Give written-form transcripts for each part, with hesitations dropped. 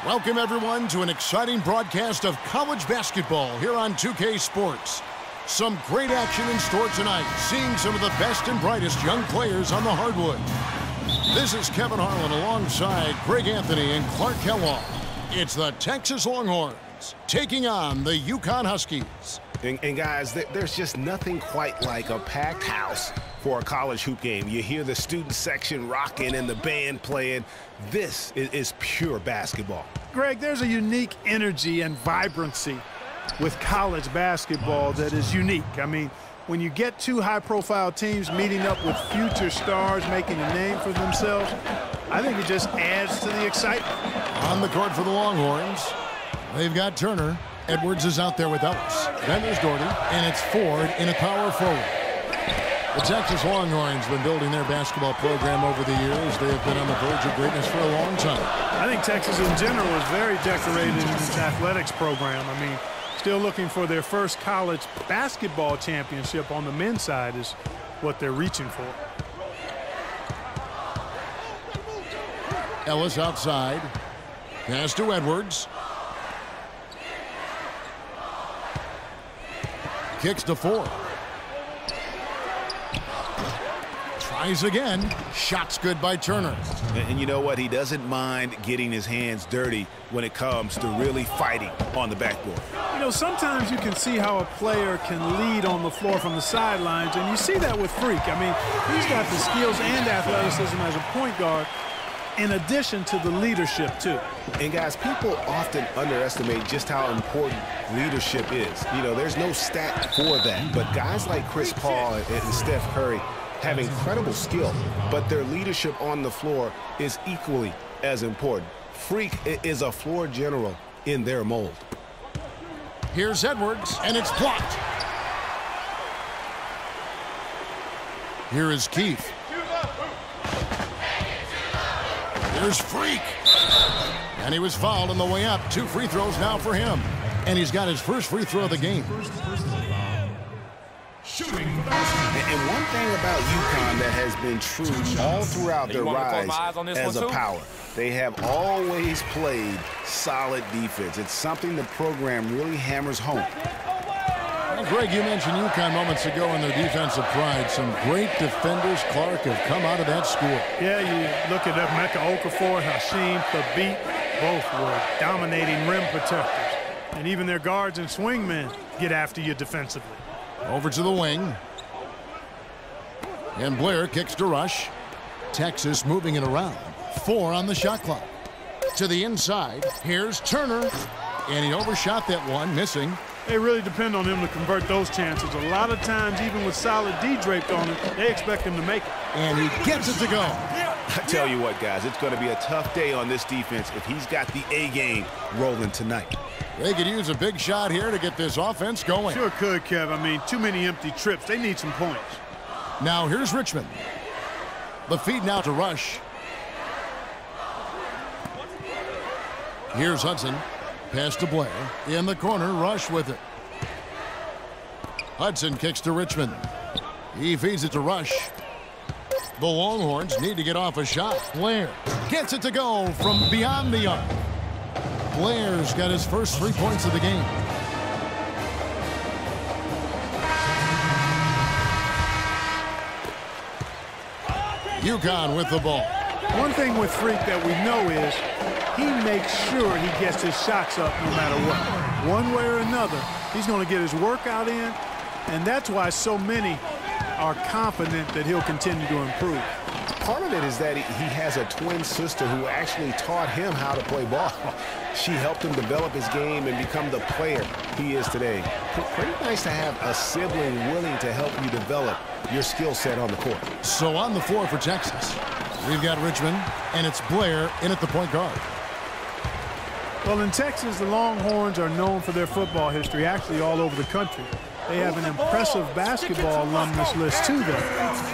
Welcome, everyone, to an exciting broadcast of college basketball here on 2K Sports. Some great action in store tonight, seeing some of the best and brightest young players on the hardwood. This is Kevin Harlan alongside Greg Anthony and Clark Kellogg. It's the Texas Longhorns taking on the UConn Huskies. And guys, there's just nothing quite like a packed house for a college hoop game. You hear the student section rocking and the band playing. This is pure basketball. Greg, there's a unique energy and vibrancy with college basketball that is unique. I mean, when you get two high-profile teams meeting up with future stars making a name for themselves, I think it just adds to the excitement. On the court for the Longhorns, they've got Turner. Edwards is out there with Ellis. Then there's Doherty, and it's Ford in a power forward. The Texas Longhorns have been building their basketball program over the years. They have been on the verge of greatness for a long time. I think Texas in general is very decorated in its athletics program. I mean, still looking for their first college basketball championship on the men's side is what they're reaching for. Ellis outside. Pass to Edwards. Kicks to Ford. Tries again. Shot's good by Turner. And you know what? He doesn't mind getting his hands dirty when it comes to really fighting on the backboard. You know, sometimes you can see how a player can lead on the floor from the sidelines, and you see that with Freak. I mean, he's got the skills and athleticism as a point guard, in addition to the leadership, too. And, guys, people often underestimate just how important leadership is. You know, there's no stat for that. But guys like Chris Paul and Steph Curry have incredible skill, but their leadership on the floor is equally as important. Freak is a floor general in their mold. Here's Edwards, and it's blocked. Here is Keith. There's Freak. And he was fouled on the way up. 2 free throws now for him. And he's got his first free throw of the game. And one thing about UConn that has been true all throughout their rise as a power, they have always played solid defense. It's something the program really hammers home. Well, Greg, you mentioned UConn moments ago in their defensive pride. Some great defenders, Clark, have come out of that school. Yeah, you look at Emeka Okafor, Hashim, Thabit, both were dominating rim protectors. And even their guards and swingmen get after you defensively. Over to the wing. And Blair kicks to Rush. Texas moving it around. 4 on the shot clock. To the inside. Here's Turner. And he overshot that one, missing. They really depend on him to convert those chances. A lot of times, even with solid D draped on him, they expect him to make it. And he gets it to go. I tell you what, guys, it's going to be a tough day on this defense if he's got the A game rolling tonight. They could use a big shot here to get this offense going. Sure could, Kev. I mean, too many empty trips. They need some points. Now here's Richmond. The feed now to Rush. Here's Hudson. Pass to Blair. In the corner, Rush with it. Hudson kicks to Richmond. He feeds it to Rush. The Longhorns need to get off a shot. Blair gets it to go from beyond the arc. Blair's got his first 3 points of the game. UConn with the ball. One thing with Freak that we know is he makes sure he gets his shots up no matter what. One way or another, he's going to get his workout in, and that's why so many are confident that he'll continue to improve. Part of it is that he has a twin sister who actually taught him how to play ball. She helped him develop his game and become the player he is today. Pretty nice to have a sibling willing to help you develop your skill set on the court. So on the floor for Texas, we've got Richmond, and it's Blair in at the point guard. Well, in Texas, the Longhorns are known for their football history, actually all over the country. They have an impressive basketball alumnus list to them.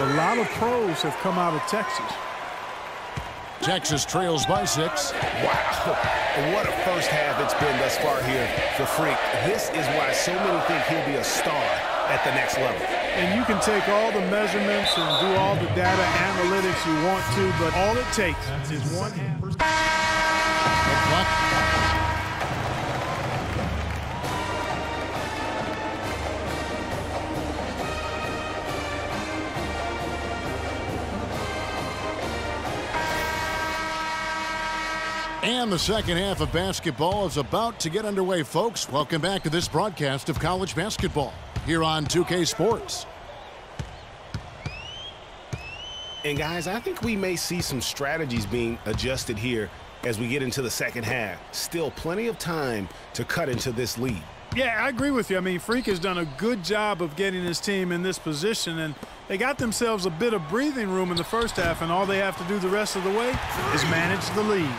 A lot of pros have come out of Texas. Texas trails by 6. Wow, what a first half it's been thus far here for Freak. This is why so many think he'll be a star at the next level. And you can take all the measurements and do all the data analytics you want to, but all it takes is one. clock. And the second half of basketball is about to get underway, folks. Welcome back to this broadcast of college basketball here on 2K Sports. And guys, I think we may see some strategies being adjusted here as we get into the second half. Still plenty of time to cut into this lead. Yeah, I agree with you. I mean, Freak has done a good job of getting his team in this position, and they got themselves a bit of breathing room in the first half, and all they have to do the rest of the way is manage the lead.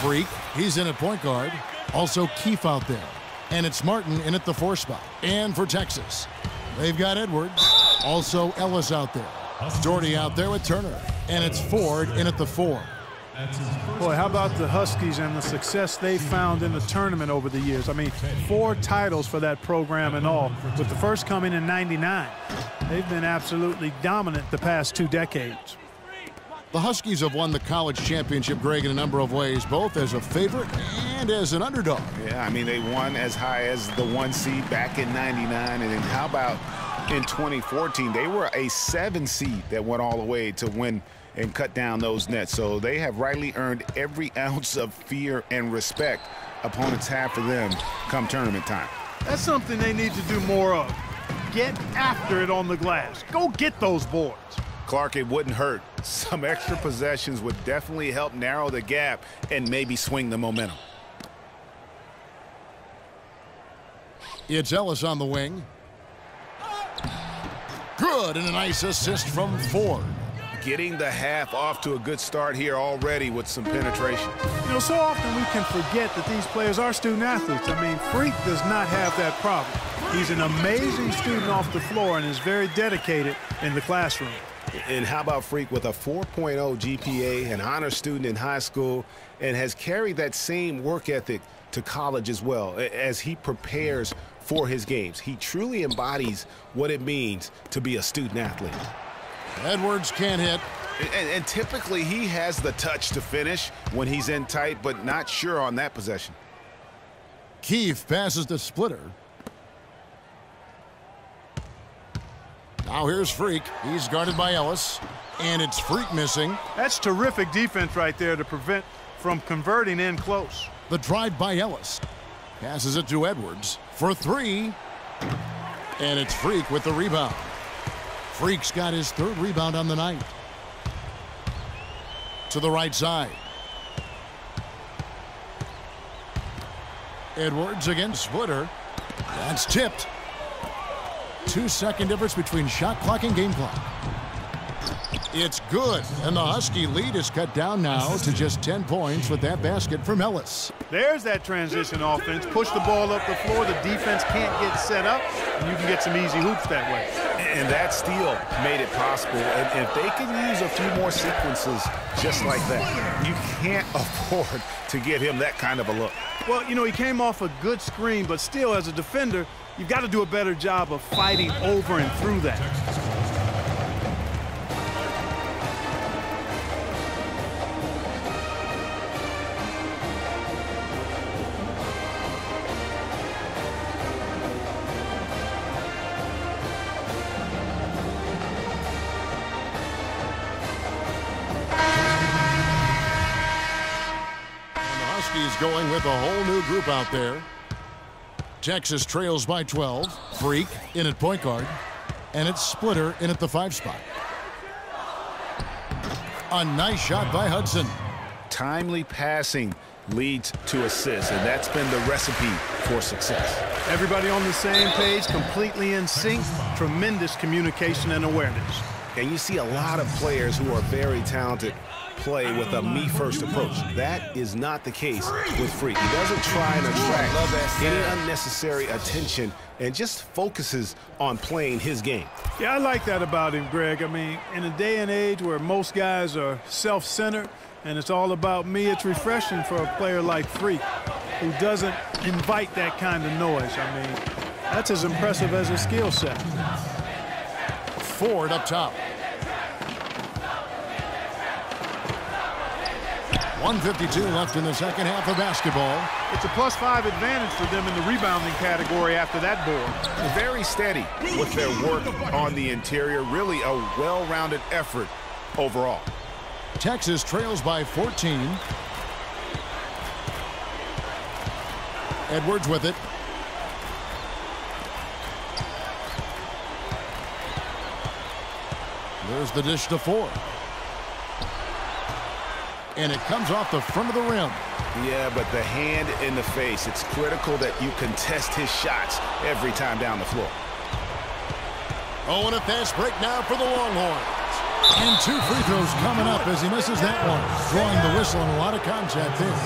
Freak, he's in at point guard. Also Keefe out there. And it's Martin in at the 4 spot. And for Texas, they've got Edwards. Also Ellis out there. Doherty out there with Turner. And it's Ford in at the 4. Boy, how about the Huskies and the success they found in the tournament over the years? I mean, 4 titles for that program and all, with the first coming in '99. They've been absolutely dominant the past 2 decades. The Huskies have won the college championship, Greg, in a number of ways, both as a favorite and as an underdog. Yeah, I mean, they won as high as the 1 seed back in '99. And then how about in 2014? They were a 7 seed that went all the way to win and cut down those nets. So they have rightly earned every ounce of fear and respect opponents have for them come tournament time. That's something they need to do more of. Get after it on the glass. Go get those boards. Clark, it wouldn't hurt. Some extra possessions would definitely help narrow the gap and maybe swing the momentum. It's Ellis on the wing. Good, and a nice assist from Ford. Getting the half off to a good start here already with some penetration. You know, so often we can forget that these players are student athletes. I mean, Freak does not have that problem. He's an amazing student off the floor and is very dedicated in the classroom. And how about Freak with a 4.0 GPA, an honor student in high school, and has carried that same work ethic to college as well as he prepares for his games. He truly embodies what it means to be a student athlete. Edwards can't hit. And typically he has the touch to finish when he's in tight, but not sure on that possession. Keefe passes to Splitter. Now here's Freak. He's guarded by Ellis. And it's Freak missing. That's terrific defense right there to prevent from converting in close. The drive by Ellis. Passes it to Edwards for 3. And it's Freak with the rebound. Freak's got his 3rd rebound on the night. To the right side. Edwards against Splitter. That's tipped. 2-second difference between shot clock and game clock. It's good, and the Husky lead is cut down now to just 10 points with that basket from Ellis. There's that transition offense. Push the ball up the floor. The defense can't get set up, and you can get some easy hoops that way. And that steal made it possible. And if they can use a few more sequences just like that, you can't afford to give him that kind of a look. Well, you know, he came off a good screen, but still, as a defender, you've got to do a better job of fighting over and through that. Huskies going with a whole new group out there. Texas trails by 12. Freak in at point guard. And it's Splitter in at the 5 spot. A nice shot by Hudson. Timely passing leads to assists, and that's been the recipe for success. Everybody on the same page, completely in sync, tremendous communication and awareness. And you see a lot of players who are very talented play with a me-first approach. That is not the case with Freak. He doesn't try and attract any unnecessary attention and just focuses on playing his game. Yeah, I like that about him, Greg. I mean, in a day and age where most guys are self-centered and it's all about me, it's refreshing for a player like Freak who doesn't invite that kind of noise. I mean, that's as impressive as his skill set. Ford up top. 1:52 left in the second half of basketball. It's a +5 advantage for them in the rebounding category after that board. Very steady with their work on the interior. Really a well-rounded effort overall. Texas trails by 14. Edwards with it. There's the dish to 4. And it comes off the front of the rim. Yeah, but the hand in the face. It's critical that you contest his shots every time down the floor. Oh, and a fast break now for the Longhorns. And 2 free throws coming up as he misses that one. Drawing the whistle and a lot of contact there.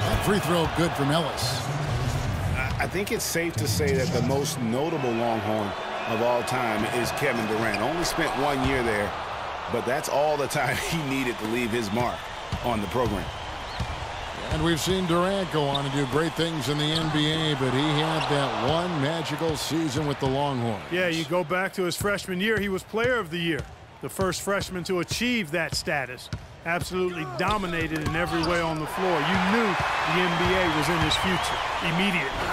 That free throw good from Ellis. I think it's safe to say that the most notable Longhorn of all time is Kevin Durant. Only spent 1 year there, but that's all the time he needed to leave his mark on the program. And we've seen Durant go on and do great things in the NBA, but he had that one magical season with the Longhorns. Yeah, you go back to his freshman year, he was player of the year. The first freshman to achieve that status. Absolutely dominated in every way on the floor. You knew the NBA was in his future immediately.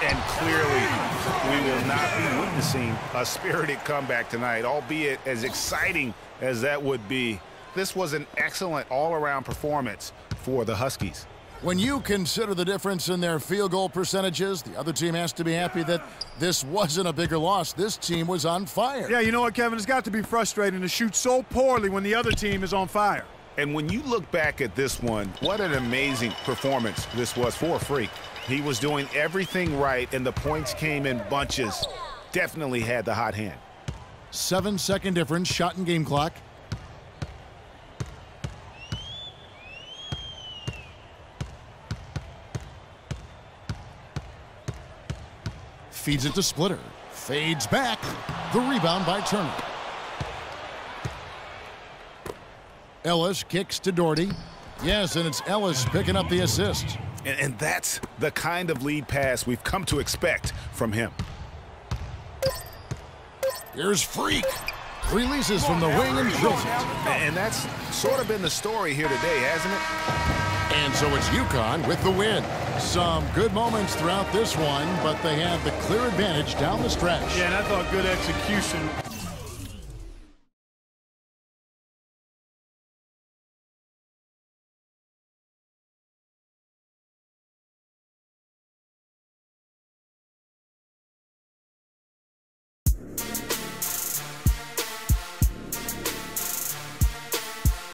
And clearly, we will not be witnessing a spirited comeback tonight, albeit as exciting as that would be. This was an excellent all-around performance for the Huskies. When you consider the difference in their field goal percentages, the other team has to be happy that this wasn't a bigger loss. This team was on fire. Yeah, you know what, Kevin? It's got to be frustrating to shoot so poorly when the other team is on fire. And when you look back at this one, what an amazing performance this was for Freak. He was doing everything right, and the points came in bunches. Definitely had the hot hand. 7-second difference, shot and game clock. Feeds it to Splitter. Fades back. The rebound by Turner. Ellis kicks to Doherty. Yes, and it's Ellis picking up the assist. And that's the kind of lead pass we've come to expect from him. Here's Freak. Releases from the wing and drills it. And that's sort of been the story here today, hasn't it? And so it's UConn with the win. Some good moments throughout this one, but they have the clear advantage down the stretch. Yeah, and I thought good execution